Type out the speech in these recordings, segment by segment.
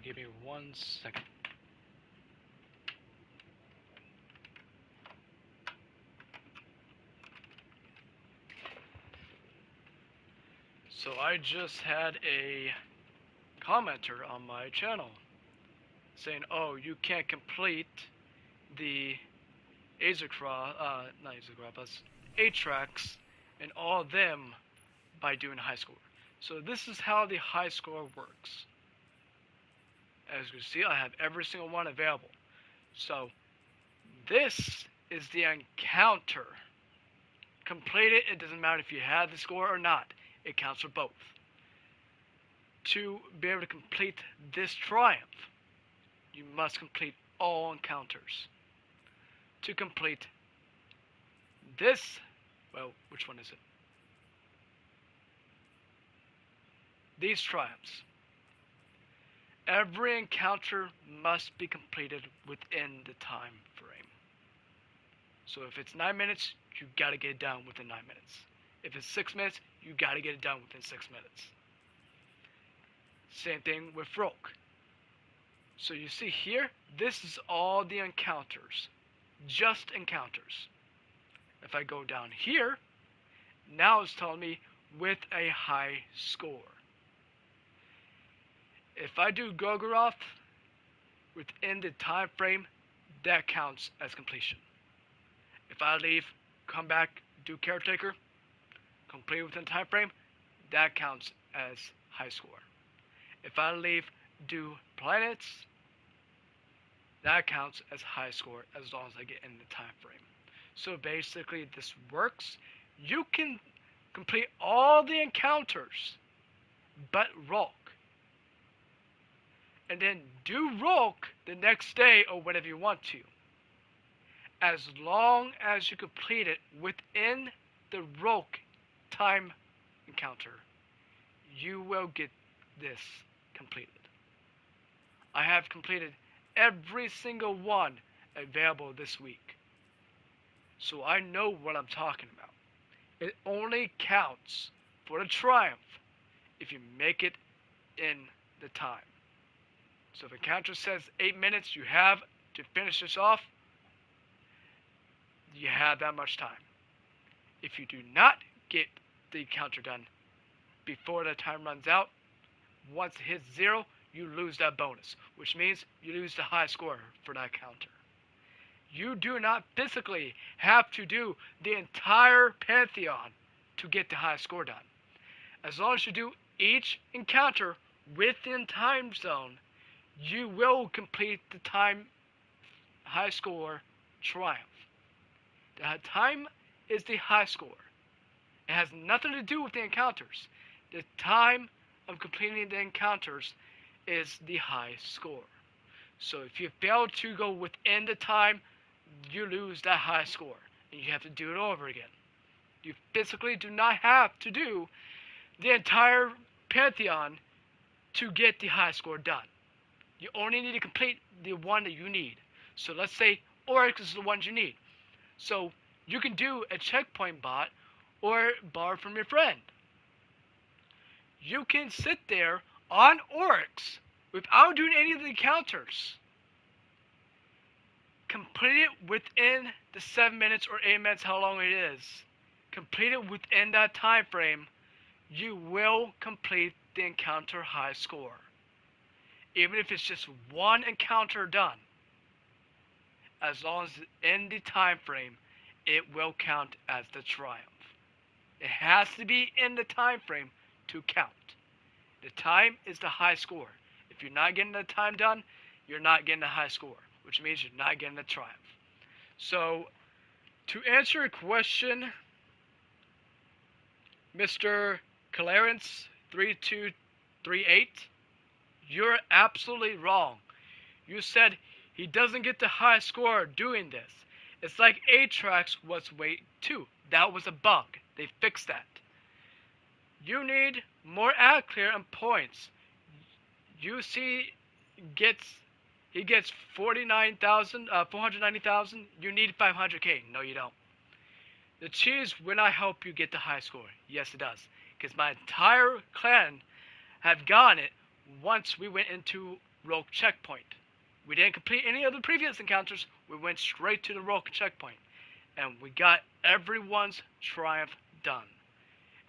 give me 1 second. So I just had a commenter on my channel saying, "Oh, you can't complete the not Azacross, but 8 tracks and all of them by doing high score." So this is how the high score works. As you can see, I have every single one available. So this is the encounter. Complete it. It doesn't matter if you have the score or not. It counts for both. To be able to complete this triumph, you must complete all encounters. To complete this, well, which one is it? These triumphs. Every encounter must be completed within the time frame. So if it's 9 minutes, you gotta get it done within 9 minutes. If it's 6 minutes, you gotta get it done within 6 minutes. Same thing with Rogue. So you see here, this is all the encounters. Just encounters. If I go down here, now it's telling me with a high score. If I do Gogoroth within the time frame, that counts as completion. If I leave, come back, do Caretaker, complete within the time frame, that counts as high score. If I leave, do planets, that counts as high score as long as I get in the time frame. So basically this works. You can complete all the encounters but Rogue. And then do Rogue the next day or whenever you want to. As long as you complete it within the Rogue time encounter, you will get this completed. I have completed every single one available this week. So I know what I'm talking about. It only counts for the triumph if you make it in the time. So if a encounter says 8 minutes you have to finish this off, you have that much time. If you do not get the encounter done before the time runs out, once it hits 0, you lose that bonus, which means you lose the high score for that counter. You do not physically have to do the entire pantheon to get the high score done. As long as you do each encounter within time zone, you will complete the time high score triumph. The time is the high score. It has nothing to do with the encounters. The time of completing the encounters is the high score. So if you fail to go within the time, you lose that high score, and you have to do it over again. You physically do not have to do the entire pantheon to get the high score done. You only need to complete the one that you need. So let's say Oryx is the ones you need. So you can do a checkpoint bot or borrow from your friend. You can sit there on Oryx without doing any of the encounters. Complete it within the 7 minutes or 8 minutes, how long it is. Complete it within that time frame. You will complete the encounter high score. Even if it's just one encounter done. As long as it's in the time frame, it will count as the triumph. It has to be in the time frame to count. The time is the high score. If you're not getting the time done, you're not getting the high score, which means you're not getting the triumph. So, to answer your question, Mr. Clarence 3238, you're absolutely wrong. You said he doesn't get the high score doing this. It's like 8 tracks was weight 2. That was a bug. They fixed that. You need more ad clear and points. You see, he gets 490,000. You need 500k. No, you don't. The cheese will not help you get the high score. Yes, it does. Because my entire clan have gotten it once we went into rogue checkpoint. We didn't complete any of the previous encounters. We went straight to the rogue checkpoint. And we got everyone's triumph done.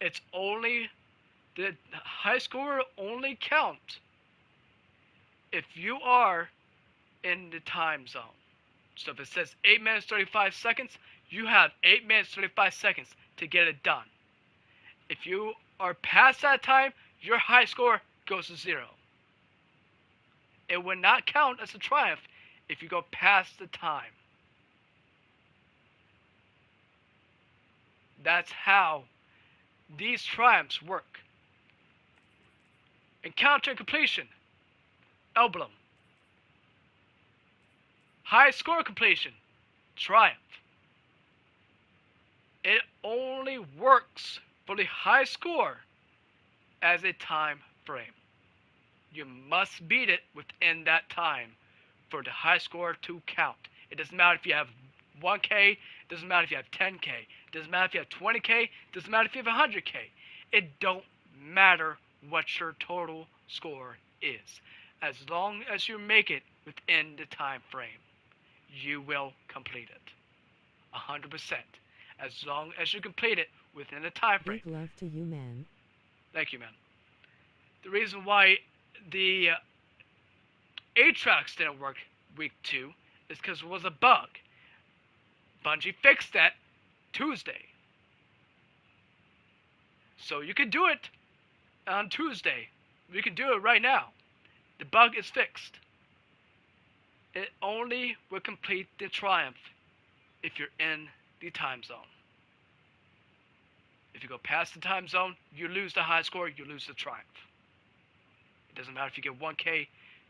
It's only, the high score only counts if you are in the time zone. So if it says 8 minutes 35 seconds, you have 8 minutes 35 seconds to get it done. If you are past that time, your high score goes to 0. It will not count as a triumph if you go past the time. That's how these triumphs work. Encounter completion, emblem. High score completion, triumph. It only works for the high score as a time frame. You must beat it within that time for the high score to count. It doesn't matter if you have 1K, it doesn't matter if you have 10K, it doesn't matter if you have 20K, it doesn't matter if you have 100K. It don't matter what your total score is. As long as you make it within the time frame, you will complete it. 100%. As long as you complete it within the time frame. Big love to you, man. Thank you, man. The reason why the 8 tracks didn't work week 2 is because it was a bug. Bungie fixed that Tuesday. So you can do it on Tuesday. You can do it right now. The bug is fixed. It only will complete the triumph if you're in the time zone. If you go past the time zone, you lose the high score, you lose the triumph. It doesn't matter if you get 1K,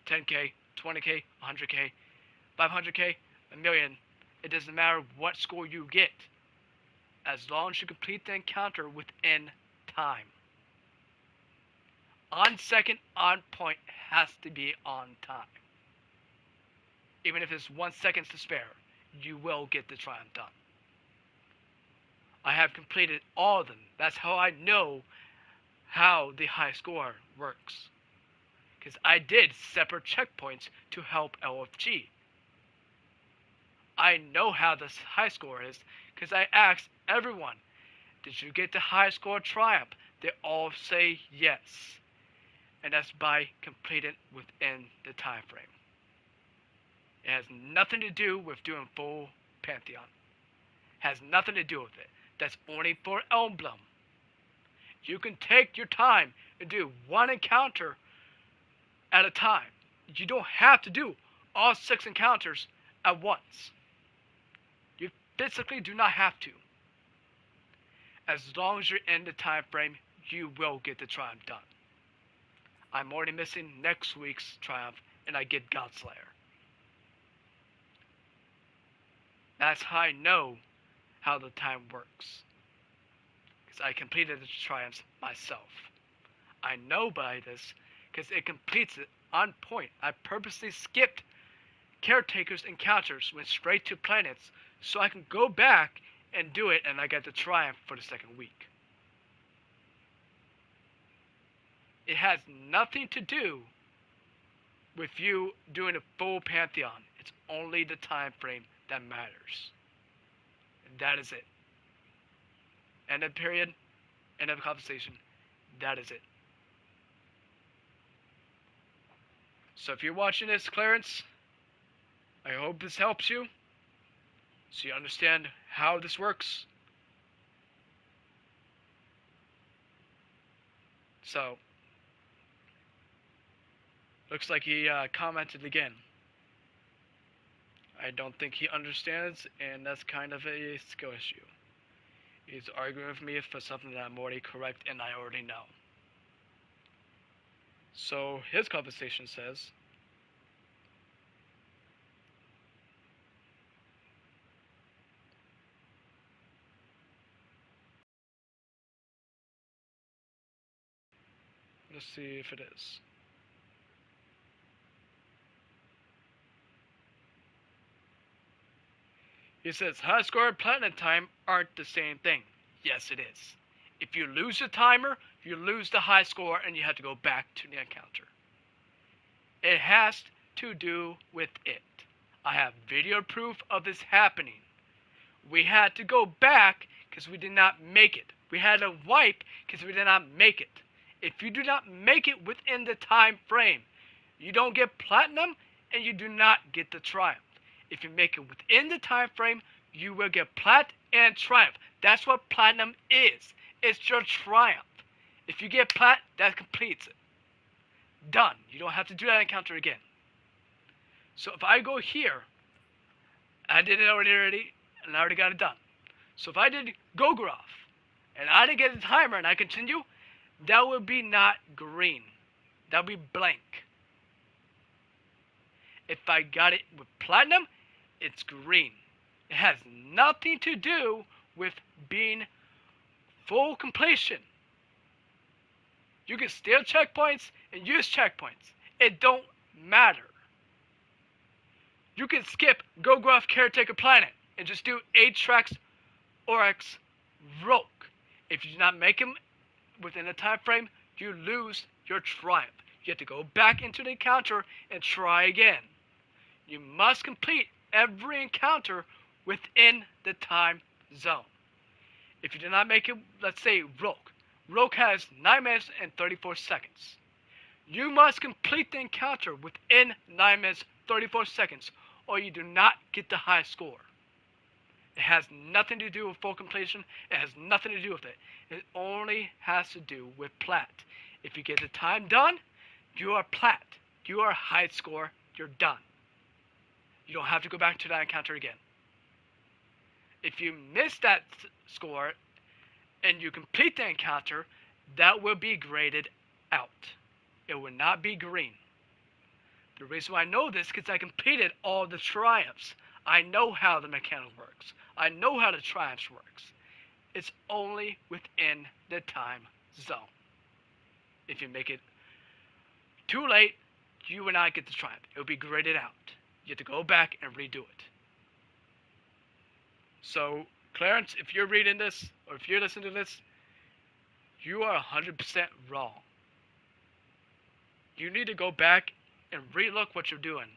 10K, 20K, 100K, 500K, a million. It doesn't matter what score you get, as long as you complete the encounter within time. On second, on point has to be on time. Even if it's 1 second to spare, you will get the triumph done. I have completed all of them. That's how I know how the high score works. Because I did separate checkpoints to help LFG. I know how this high score is because I asked everyone, did you get the high score triumph? They all say yes. And that's by completing within the time frame. It has nothing to do with doing full pantheon. Has nothing to do with it. That's only for emblem. You can take your time and do one encounter at a time. You don't have to do all 6 encounters at once. You physically do not have to. As long as you're in the time frame, you will get the triumph done. I'm already missing next week's triumph, and I get Godslayer. That's how I know how the time works. Because I completed the triumphs myself. I know by this because it completes it on point. I purposely skipped Caretaker's encounters, went straight to planets, so I can go back and do it, and I get the triumph for the second week. It has nothing to do with you doing a full pantheon. It's only the time frame that matters. And that is it. End of period. End of conversation. That is it. So if you're watching this, Clarence, I hope this helps you, so you understand how this works. So, looks like he commented again. I don't think he understands, and that's kind of a skill issue. He's arguing with me for something that I'm already correct and I already know. So his conversation says, let's see if it is. He says, high score and platinum time aren't the same thing. Yes, it is. If you lose the timer, you lose the high score and you have to go back to the encounter. It has to do with it. I have video proof of this happening. We had to go back because we did not make it. We had to wipe because we did not make it. If you do not make it within the time frame, you don't get platinum and you do not get the triumph. If you make it within the time frame, you will get plat and triumph. That's what platinum is. It's your triumph. If you get plat, that completes it. Done. You don't have to do that encounter again. So if I go here, I did it already, and I already got it done. So if I did Gogrov, and I didn't get the timer, and I continue, that would be not green. That would be blank. If I got it with platinum, it's green. It has nothing to do with being full completion. You can steal checkpoints and use checkpoints. It don't matter. You can skip Gogrov Caretaker Planet and just do 8 tracks Oryx Rogue. If you do not make him within a time frame, you lose your triumph. You have to go back into the encounter and try again. You must complete every encounter within the time zone. If you do not make it, let's say Rogue. Rogue has 9 minutes and 34 seconds. You must complete the encounter within 9 minutes 34 seconds or you do not get the high score. It has nothing to do with full completion. It has nothing to do with it. It only has to do with plat. If you get the time done, you are plat. You are high score. You're done. You don't have to go back to that encounter again. If you miss that score and you complete the encounter, that will be graded out. It will not be green. The reason why I know this is because I completed all the triumphs. I know how the mechanic works. I know how the triumphs works. It's only within the time zone. If you make it too late, you will not get the triumph. It will be graded out. You have to go back and redo it. So, Clarence, if you're reading this, or if you're listening to this, you are 100% wrong. You need to go back and relook what you're doing.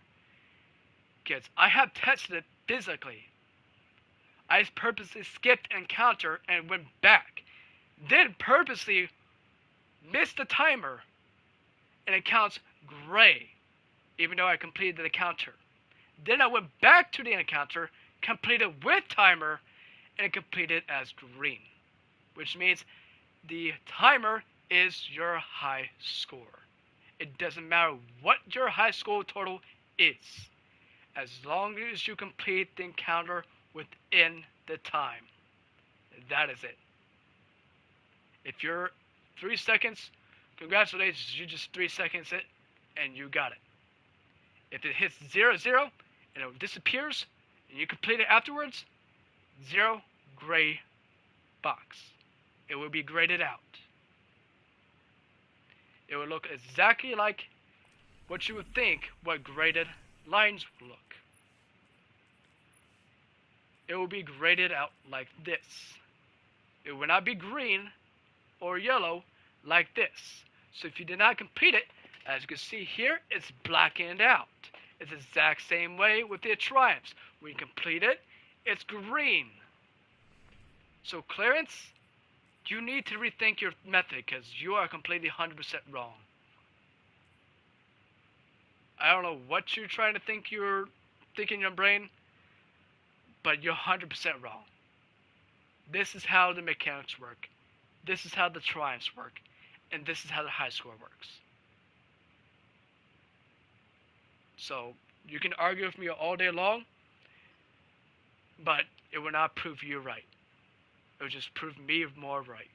Because I have tested it physically. I purposely skipped encounter and went back. Then purposely missed the timer. And it counts gray. Even though I completed the encounter. Then I went back to the encounter, completed with timer, and it completed as green. Which means the timer is your high score. It doesn't matter what your high score total is. As long as you complete the encounter within the time. That is it. If you're 3 seconds, congratulations, you just 3 seconds it, and you got it. If it hits 0, 0, and it disappears, and you complete it afterwards, 0 gray box. It will be graded out. It will look exactly like what you would think what graded lines would look. It will be graded out like this. It will not be green or yellow like this. So if you did not complete it, as you can see here, it's blackened out. It's the exact same way with the triumphs. When you complete it, it's green. So Clarence, you need to rethink your method because you are completely 100% wrong. I don't know what you're trying to think you're thinking in your brain, but you're 100% wrong. This is how the mechanics work. This is how the triumphs work. And this is how the high score works. So, you can argue with me all day long, but it will not prove you right. It will just prove me more right.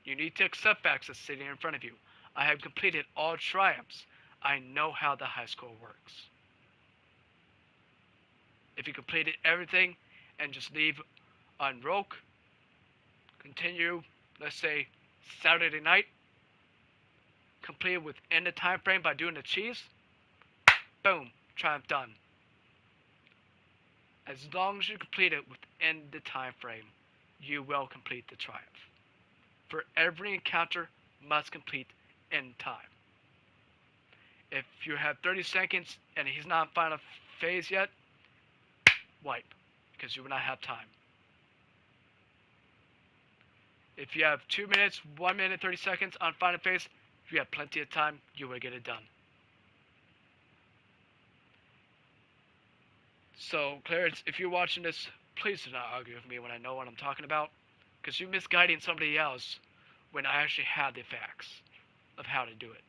You need to accept facts that's sitting in front of you. I have completed all triumphs. I know how the high score works. If you completed everything and just leave on Rogue, continue, let's say, Saturday night, complete it within the time frame by doing the cheese, boom, triumph done. As long as you complete it within the time frame, you will complete the triumph. For every encounter, must complete in time. If you have 30 seconds and he's not in final phase yet, wipe, because you will not have time. If you have 2 minutes, 1 minute, 30 seconds on final phase, you have plenty of time, you will get it done. So, Clarence, if you're watching this, please do not argue with me when I know what I'm talking about, because you're misguiding somebody else when I actually have the facts of how to do it.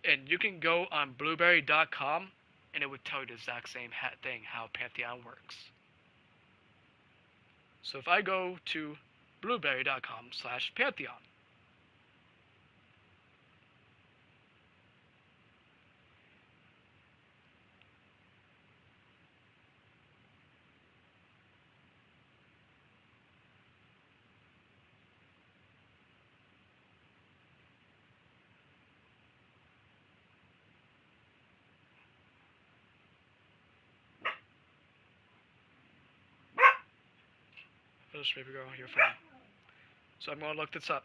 And you can go on blueberry.com and it would tell you the exact same thing, how Pantheon works. So if I go to blueberry.com/Pantheon, Village Baby Girl, your friend. So I'm going to look this up.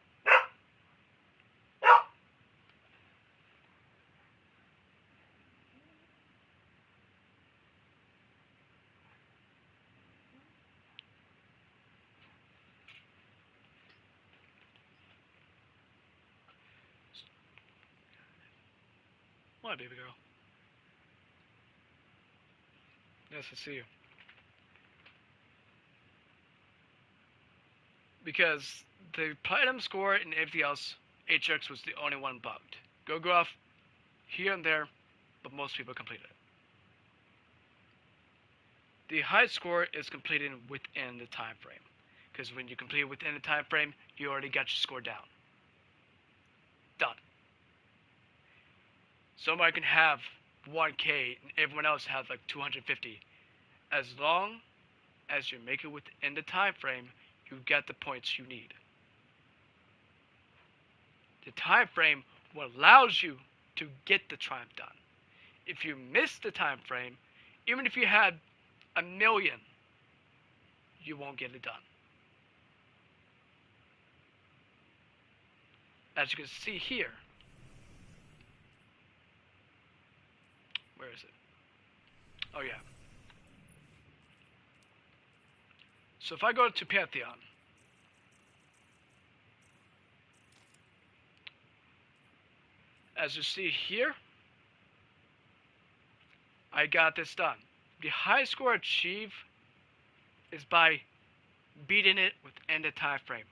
Why, baby girl? Yes, I see you. Because the platinum score and everything else, HX was the only one bugged. Go off here and there, but most people completed it. The high score is completed within the time frame. Because when you complete it within the time frame, you already got your score down. Done. Somebody can have 1K and everyone else has like 250. As long as you make it within the time frame, you get the points you need. The time frame what allows you to get the triumph done. If you miss the time frame, even if you had 1 million, you won't get it done. As you can see here, where is it? Oh yeah. So if I go to Pantheon, as you see here, I got this done. The high score achieved is by beating it within the time frame.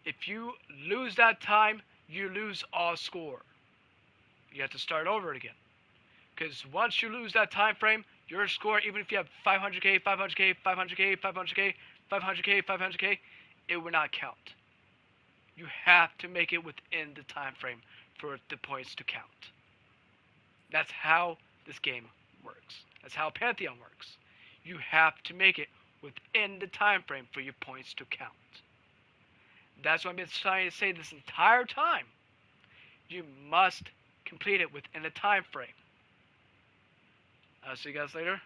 If you lose that time, you lose all score. You have to start over again. Because once you lose that time frame, your score, even if you have 500k, 500k, 500k, 500k, 500k, 500k, it will not count. You have to make it within the time frame for the points to count. That's how this game works. That's how Pantheon works. You have to make it within the time frame for your points to count. That's what I've been trying to say this entire time. You must complete it within the time frame. I'll see you guys later.